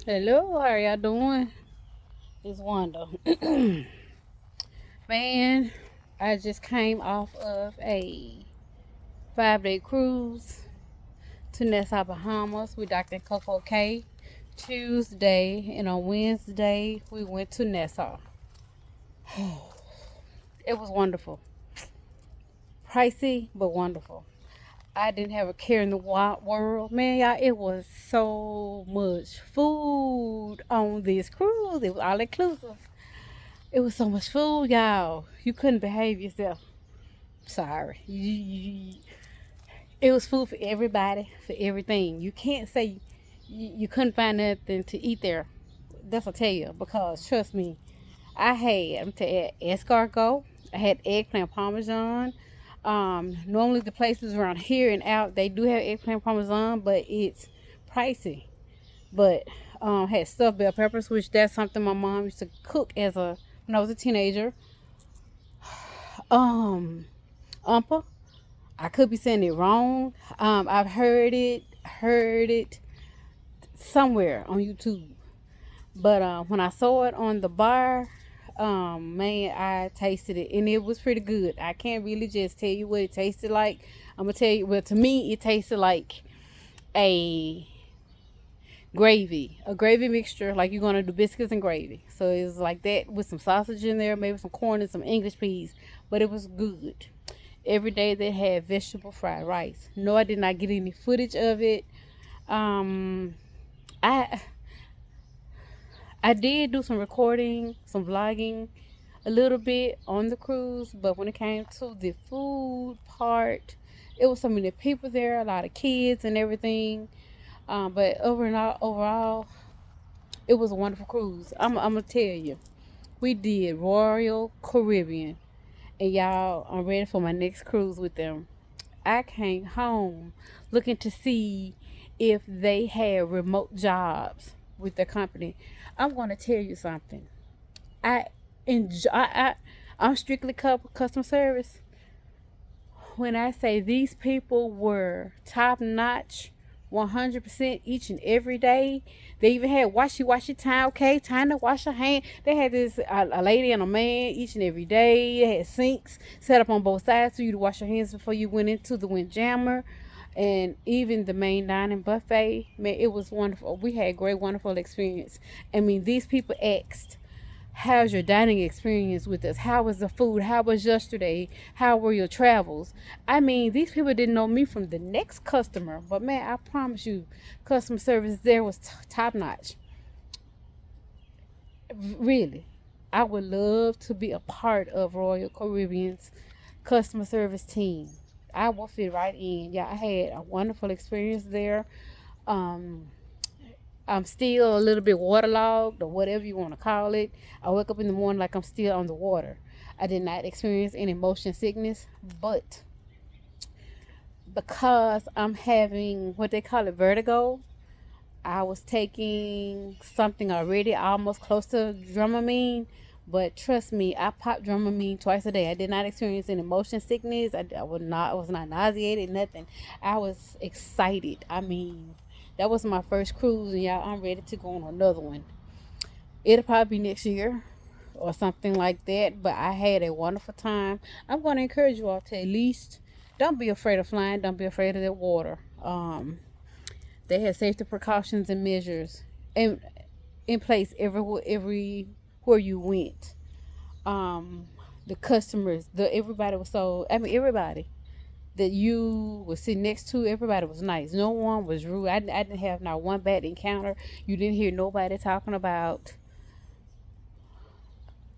Hello, how are y'all doing? It's Wanda. Man, I just came off of a 5-day cruise to Nassau, Bahamas with Dr. Coco K. Tuesday and on Wednesday we went to Nassau. It was wonderful. Pricey, but wonderful. I didn't have a care in the wide world. Man, y'all, it was so much food on this cruise. It was all inclusive. It was so much food, y'all. You couldn't behave yourself. Sorry. It was food for everybody, for everything. You can't say you couldn't find nothing to eat there. That's a tell because trust me, I had escargot. I had eggplant parmesan. Normally the places around here and out they do have eggplant parmesan, but it's pricey. But had stuffed bell peppers, which that's something my mom used to cook as a when I was a teenager. Um, umpa. I could be saying it wrong. I've heard it somewhere on YouTube. But when I saw it on the bar, man, I tasted it and it was pretty good. I can't really just tell you what it tasted like. I'm gonna tell you. Well, to me, it tasted like a a gravy mixture, like you're gonna do biscuits and gravy. So it was like that with some sausage in there, maybe some corn and some English peas. But it was good. Every day they had vegetable fried rice. No, I did not get any footage of it. Um, I I did do some recording, some vlogging, a little bit on the cruise, but when it came to the food part, it was so many people there, a lot of kids and everything. But overall, it was a wonderful cruise. I'm gonna tell you, we did Royal Caribbean, and y'all, I'm ready for my next cruise with them. I came home looking to see if they had remote jobs with their company. I'm going to tell you something. I enjoy. I'm strictly customer service. When I say these people were top notch, 100% each and every day. They even had washy time. Okay, time to wash your hand. They had this a lady and a man each and every day. They had sinks set up on both sides for you to wash your hands before you went into the windjammer, and even the main dining buffet. Man, it was wonderful. We had a great, wonderful experience. I mean, these people asked, how's your dining experience with us? How was the food? How was yesterday? How were your travels? I mean, these people didn't know me from the next customer, but man, I promise you, customer service there was top notch. Really, I would love to be a part of Royal Caribbean's customer service team. I will fit right in. Yeah, I had a wonderful experience there. Um, I'm still a little bit waterlogged or whatever you want to call it. I wake up in the morning like I'm still on the water. I did not experience any motion sickness, but because I'm having what they call it vertigo, I was taking something already almost close to Dramamine. But trust me, I popped Dramamine twice a day. I did not experience any motion sickness. I was not nauseated, nothing. I was excited. I mean, that was my first cruise, and y'all, I'm ready to go on another one. It'll probably be next year or something like that. But I had a wonderful time. I'm going to encourage you all to at least don't be afraid of flying. Don't be afraid of that water. They had safety precautions and measures in place everywhere you went. Um, the customers, the everybody was so. I mean, everybody that you was sitting next to, everybody was nice. No one was rude. I didn't have not one bad encounter. You didn't hear nobody talking about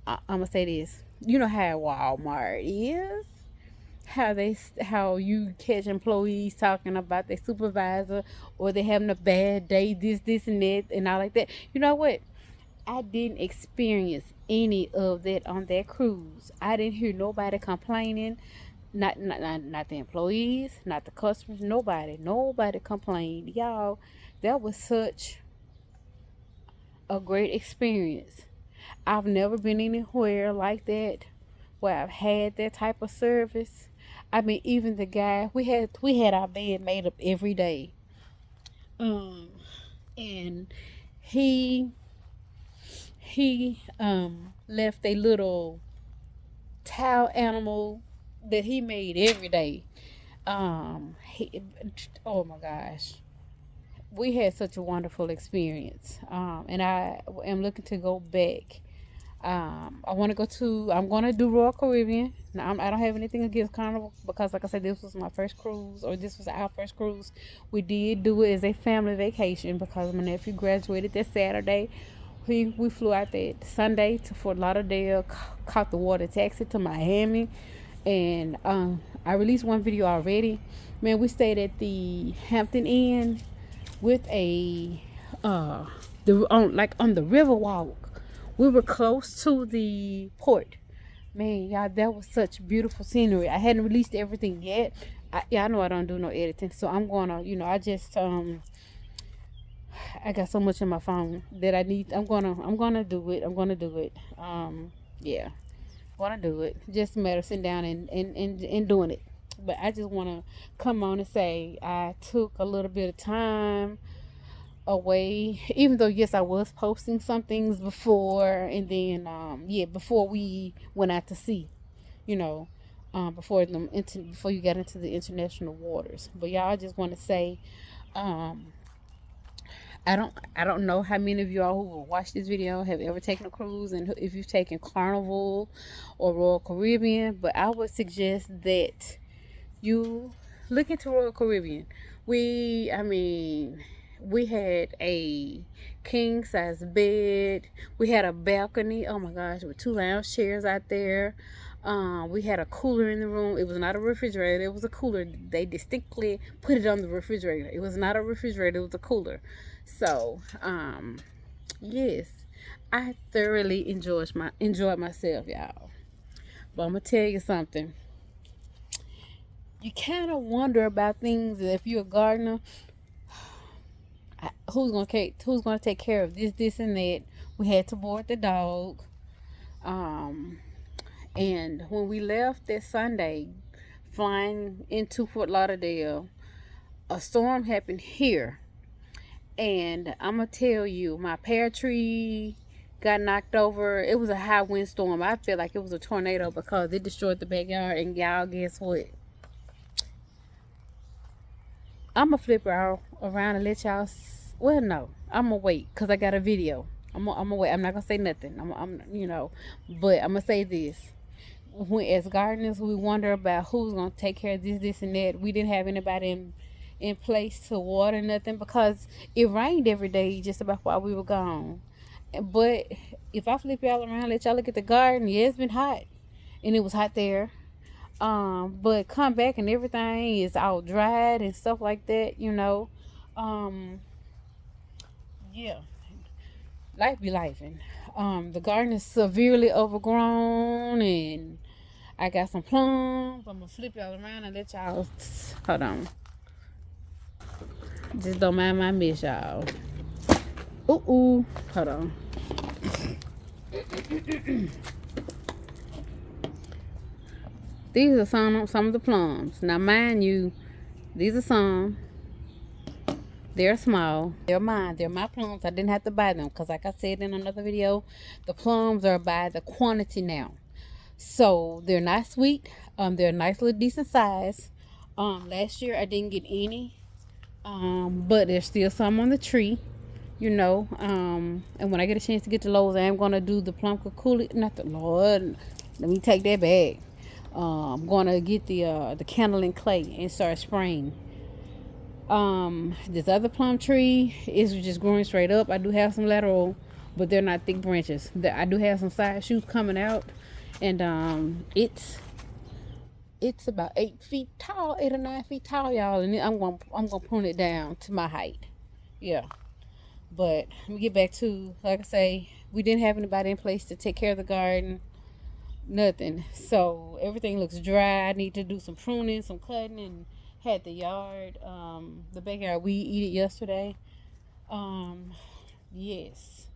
I'm gonna say this. You know how Walmart is. How you catch employees talking about their supervisor or they having a bad day, this and that and all like that. You know what? I didn't experience any of that on that cruise. I didn't hear nobody complaining. Not the employees, not the customers, nobody complained. Y'all, that was such a great experience. I've never been anywhere like that where I've had that type of service. I mean, even the guy we had our bed made up every day, um, and he left a little towel animal that he made every day. Oh my gosh, we had such a wonderful experience. And I am looking to go back. I want to go to. I'm going to do Royal Caribbean. Now, I don't have anything against Carnival because, like I said, this was my first cruise, or this was our first cruise. We did do it as a family vacation because my nephew graduated that Saturday. We flew out that Sunday to Fort Lauderdale, caught the water taxi to Miami, and I released one video already. Man, we stayed at the Hampton Inn with a on the river walk. We were close to the port. Man, y'all, that was such beautiful scenery. I hadn't released everything yet. I know I don't do no editing, so I'm gonna, I got so much in my phone that I need. I'm gonna do it. I'm gonna do it. Yeah, gonna do it. Just a matter of sitting down and doing it. But I just wanna come on and say I took a little bit of time away, even though yes I was posting some things before, and then before we went out to sea, you know, before you got into the international waters. But y'all, I just want to say, I don't know how many of y'all who will watch this video have ever taken a cruise, and if you've taken Carnival or Royal Caribbean, but I would suggest that you look into Royal Caribbean. We had a king size bed. We had a balcony. Oh my gosh, with 2 lounge chairs out there. We had a cooler in the room. It was not a refrigerator. It was a cooler. They distinctly put it on the refrigerator. It was not a refrigerator. It was a cooler. So, yes, I thoroughly enjoyed myself, y'all. But I'm gonna tell you something. You kind of wonder about things. If you're a gardener, who's gonna take care of this, and that? We had to board the dog. And when we left that Sunday, flying into Fort Lauderdale, a storm happened here, and I'm gonna tell you, my pear tree got knocked over. It was a high wind storm. I feel like it was a tornado because it destroyed the backyard. And y'all, guess what? I'm gonna flip her around and let y'all. Well, no, I'm gonna wait because I got a video. I'm gonna wait. I'm not gonna say nothing. But I'm gonna say this. When as gardeners, we wonder about who's gonna take care of this, and that. We didn't have anybody in place to water nothing because it rained every day just about while we were gone. But if I flip y'all around, let y'all look at the garden. Yeah, it's been hot, and it was hot there. But come back and everything is all dried and stuff like that, yeah, life be lifing. The garden is severely overgrown, and I got some plums. I'm gonna flip y'all around and let y'all. Hold on. Just don't mind my mess, y'all. Ooh. Hold on. These are some of the plums. Now, mind you, these are some. They're small. They're mine. They're my plums. I didn't have to buy them because, like I said in another video, the plums are by the quantity now. So they're not sweet. They're a nice little decent size. Last year I didn't get any. But there's still some on the tree. And when I get a chance to get to Lowe's, I am gonna do the plum kakuli. Not the Lord. Let me take that back. I'm gonna get the candle and clay and start spraying. This other plum tree is just growing straight up. I do have some lateral, but they're not thick branches. I do have some side shoots coming out, and it's about 8 feet tall, 8 or 9 feet tall, y'all. And I'm gonna prune it down to my height. Yeah. But let me get back to, like I say, we didn't have anybody in place to take care of the garden. Nothing. So everything looks dry. I need to do some pruning, some cutting, and had the yard, the backyard, we eat it yesterday. Yes.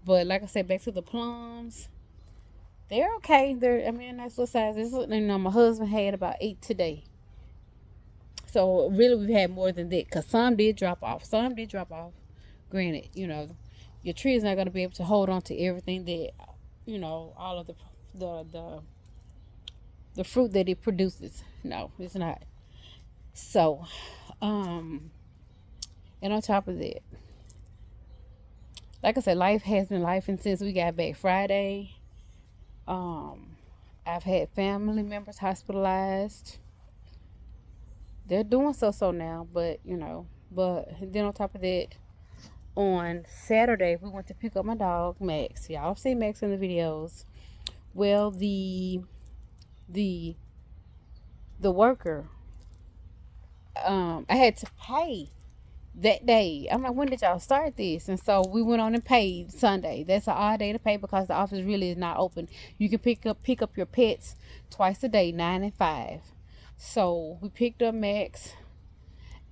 But like I said, back to the plums. They're okay. They're, nice little sizes. My husband had about 8 today. So really we've had more than that because some did drop off. Granted, Your tree is not going to be able to hold on to everything that, all of the the the fruit that it produces. No, it's not. So, um, and on top of that, like I said, life has been life, and since we got back Friday, um, I've had family members hospitalized. They're doing so now, but but then on top of that, on Saturday we went to pick up my dog Max. Y'all have seen Max in the videos. Well, the the worker, I had to pay that day. I'm like, when did y'all start this? And so we went on and paid Sunday. That's an odd day to pay because the office really is not open. You can pick up your pets twice a day, 9 and 5. So we picked up Max,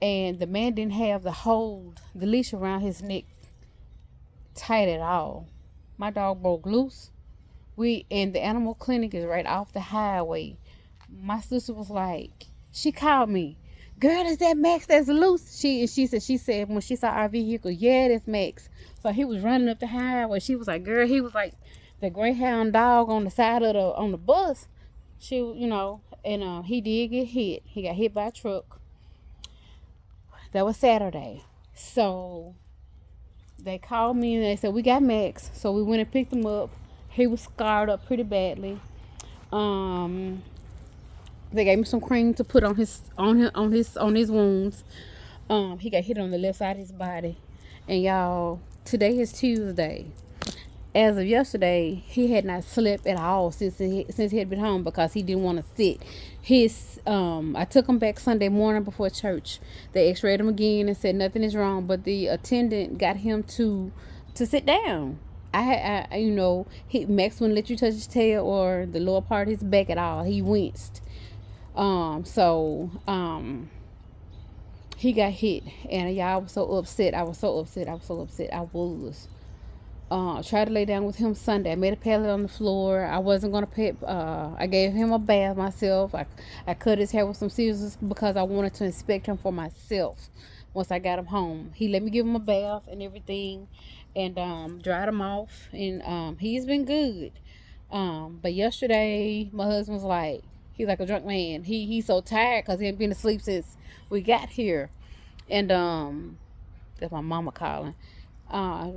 and the man didn't have the leash around his neck tight at all. My dog broke loose. And the animal clinic is right off the highway. My sister was like, she called me, girl, is that Max that's loose? She said when she saw our vehicle, yeah, that's Max. So he was running up the highway. She was like, girl, he was like the greyhound dog on the side of the bus. And he did get hit. He got hit by a truck. That was Saturday. So they called me and they said, we got Max. So we went and picked him up. He was scarred up pretty badly. Um, they gave him some cream to put on his wounds. He got hit on the left side of his body. And y'all, today is Tuesday. As of yesterday, he had not slept at all since he had been home because he didn't want to sit. I took him back Sunday morning before church. They x-rayed him again and said nothing is wrong, but the attendant got him to sit down. Max wouldn't let you touch his tail or the lower part of his back at all. He winced. He got hit, and y'all, I was so upset. I was. Tried to lay down with him Sunday. I made a pallet on the floor. I wasn't gonna pay. I gave him a bath myself. I cut his hair with some scissors because I wanted to inspect him for myself. Once I got him home, he let me give him a bath and everything, and dried him off. And he's been good. But yesterday, my husband was like, he's like a drunk man. He's so tired because he ain't been asleep since we got here, and that's my mama calling.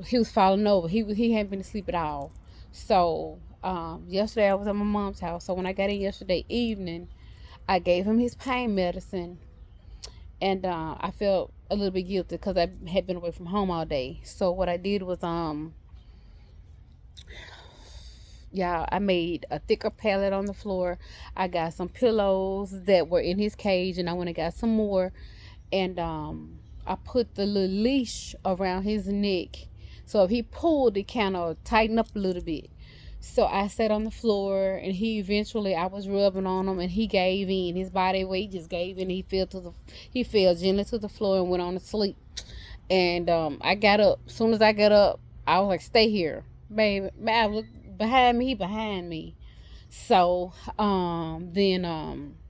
He was falling over. He hadn't been asleep at all. So yesterday I was at my mom's house. So when I got in yesterday evening, I gave him his pain medicine, and I felt a little bit guilty because I had been away from home all day. So what I did was yeah, I made a thicker pallet on the floor. I got some pillows that were in his cage, and I went and got some more, and I put the little leash around his neck, so if he pulled, it kind of tightened up a little bit. So I sat on the floor, and I was rubbing on him, and he gave in. His body weight just gave in. He fell gently to the floor and went on to sleep. And I got up. As soon as I got up, I was like, "Stay here, baby." I looked behind me. He behind me. So then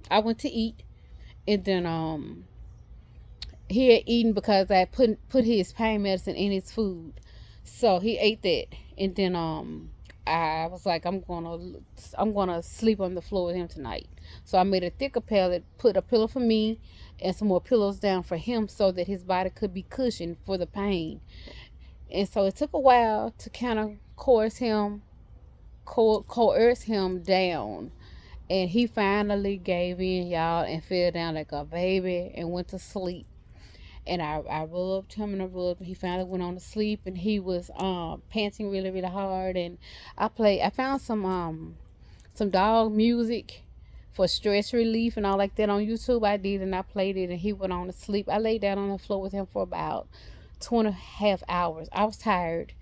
I went to eat, and then he had eaten because I put his pain medicine in his food. So he ate that, and then I was like, I'm gonna sleep on the floor with him tonight. So I made a thicker pallet, put a pillow for me, and some more pillows down for him, so that his body could be cushioned for the pain. And so it took a while to kind of coerce him down, and he finally gave in, y'all, and fell down like a baby and went to sleep. And I rubbed him and I rubbed him. He finally went on to sleep, and he was panting really, really hard. And I found some dog music for stress relief and all like that on YouTube. I did, and I played it, and he went on to sleep. I laid down on the floor with him for about 2.5 hours. I was tired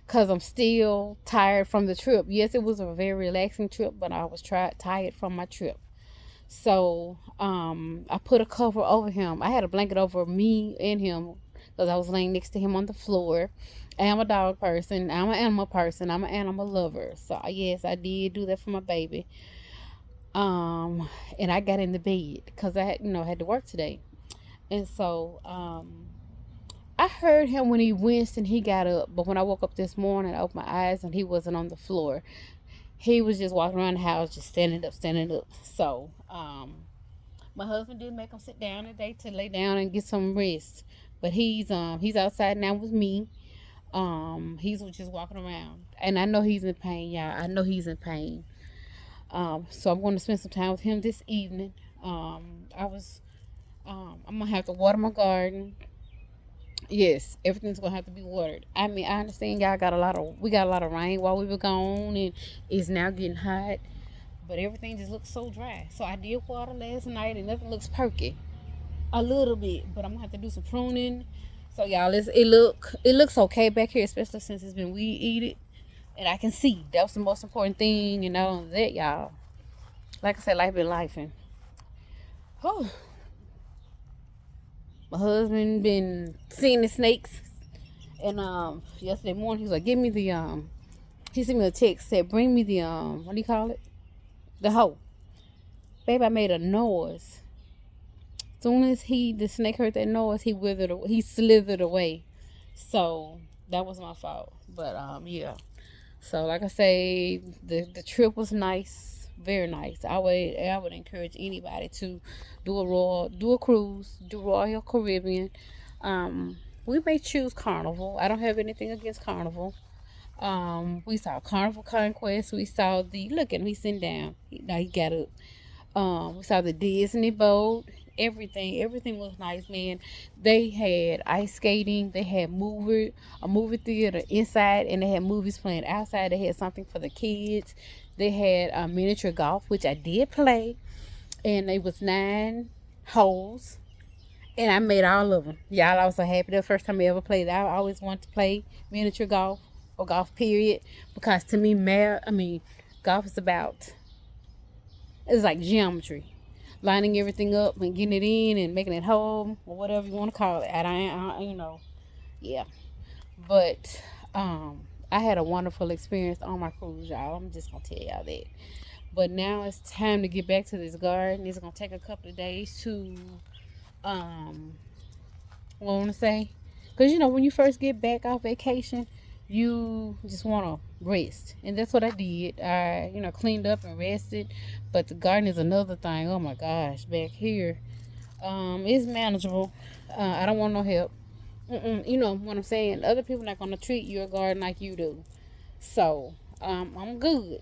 because I'm still tired from the trip. Yes, it was a very relaxing trip, but I was tired from my trip. So I put a cover over him. I had a blanket over me and him because I was laying next to him on the floor. I am a dog person. I'm an animal person. I'm an animal lover. So yes, I did do that for my baby. And I got in the bed because I had to work today. And so I heard him when he winced and he got up, but when I woke up this morning, I opened my eyes and he wasn't on the floor. He was just walking around the house, just standing up, standing up. So, my husband did make him sit down today to lay down and get some rest. But he's outside now with me. He's just walking around, and I know he's in pain, y'all. I know he's in pain. So I'm going to spend some time with him this evening. I'm gonna have to water my garden. Yes, everything's gonna have to be watered. I mean, I understand y'all we got a lot of rain while we were gone, and it's now getting hot. But everything just looks so dry. So I did water last night, and nothing looks perky. A little bit, but I'm gonna have to do some pruning. So y'all, it looks okay back here, especially since it's been weed eated, and I can see. That was the most important thing, and not only that, y'all. Like I said, life been lifing. Oh, my husband been seeing the snakes, and yesterday morning he was like, "Give me the He sent me a text, said, "Bring me the what do you call it? The hoe." Babe, I made a noise. Soon as the snake heard that noise, he slithered away. So that was my fault. But yeah. So like I say, the trip was nice, very nice. I would encourage anybody to do a cruise, do Royal Caribbean. We may choose Carnival. I don't have anything against Carnival. We saw Carnival Conquest. We saw look at me sitting down. Now he got up. We saw the Disney boat. Everything was nice, man. They had ice skating. They had a movie theater inside, and they had movies playing outside. They had something for the kids. They had miniature golf, which I did play, and it was 9 holes, and I made all of them. Y'all, I was so happy. The first time I ever played. I always wanted to play miniature golf or golf period, because to me, golf is it's like geometry, lining everything up and getting it in and making it home or whatever you want to call it. Yeah. But I had a wonderful experience on my cruise, y'all. I'm just gonna tell y'all that. But now it's time to get back to this garden. It's gonna take a couple of days to what I want to say, because when you first get back off vacation, you just want to rest, and that's what I did. I cleaned up and rested, but the garden is another thing. Oh my gosh, back here, it's manageable. I don't want no help. You know what I'm saying? Other people not gonna treat your garden like you do, so I'm good.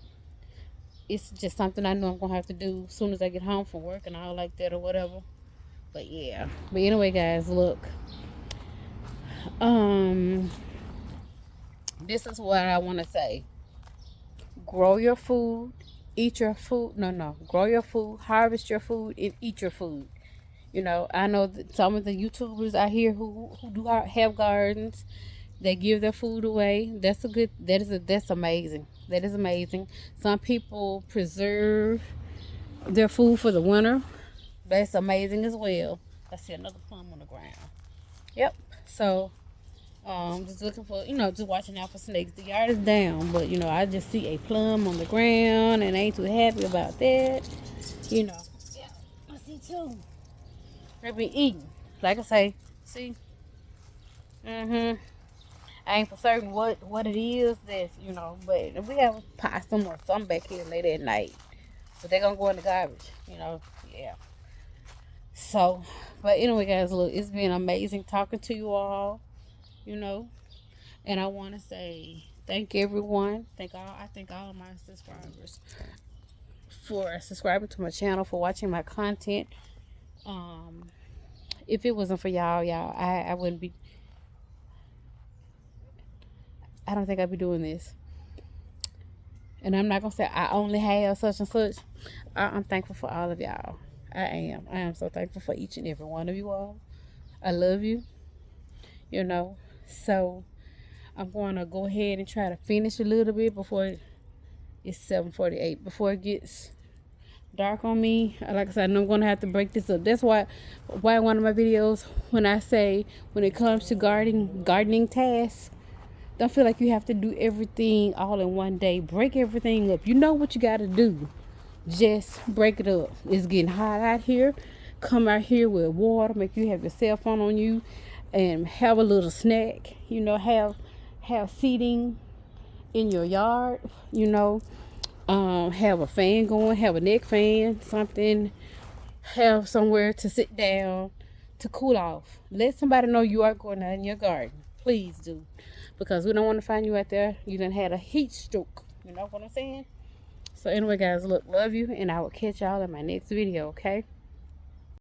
It's just something I know I'm gonna have to do as soon as I get home from work and all like that or whatever. But yeah. But anyway, guys, look. This is what I want to say. Grow your food, eat your food. No. Grow your food, harvest your food, and eat your food. I know that some of the YouTubers out here who do have gardens, they give their food away. That's amazing. That is amazing. Some people preserve their food for the winter. That's amazing as well. I see another plum on the ground. Yep. So just looking for, just watching out for snakes. The yard is down, but I just see a plum on the ground and I ain't too happy about that. Yeah, I see two. They've been eating. Like I say, see? I ain't for certain what it is but if we have a possum or something back here late at night, but they're gonna go in the garbage, yeah. So, but anyway, guys, look, it's been amazing talking to you all, and I want to say thank everyone. I thank all of my subscribers for subscribing to my channel, for watching my content. If it wasn't for y'all, I wouldn't be. I don't think I'd be doing this. And I'm not gonna say I only have such and such. I'm thankful for all of y'all. I am so thankful for each and every one of you all. I love you. So I'm going to go ahead and try to finish a little bit before it's 7:48. Before it gets dark on me. Like I said, I'm going to have to break this up. That's why one of my videos, when it comes to gardening tasks, don't feel like you have to do everything all in one day. Break everything up. You know what you got to do. Just break it up. It's getting hot out here. Come out here with water. Make you have your cell phone on you and have a little snack, you know, have seating in your yard, you know, have a fan going, have a neck fan, something, have somewhere to sit down to cool off. Let somebody know you are going out in your garden. Please do. Because we don't want to find you out there. You done had a heat stroke. You know what I'm saying? So anyway, guys, look, love you. And I will catch y'all in my next video, okay?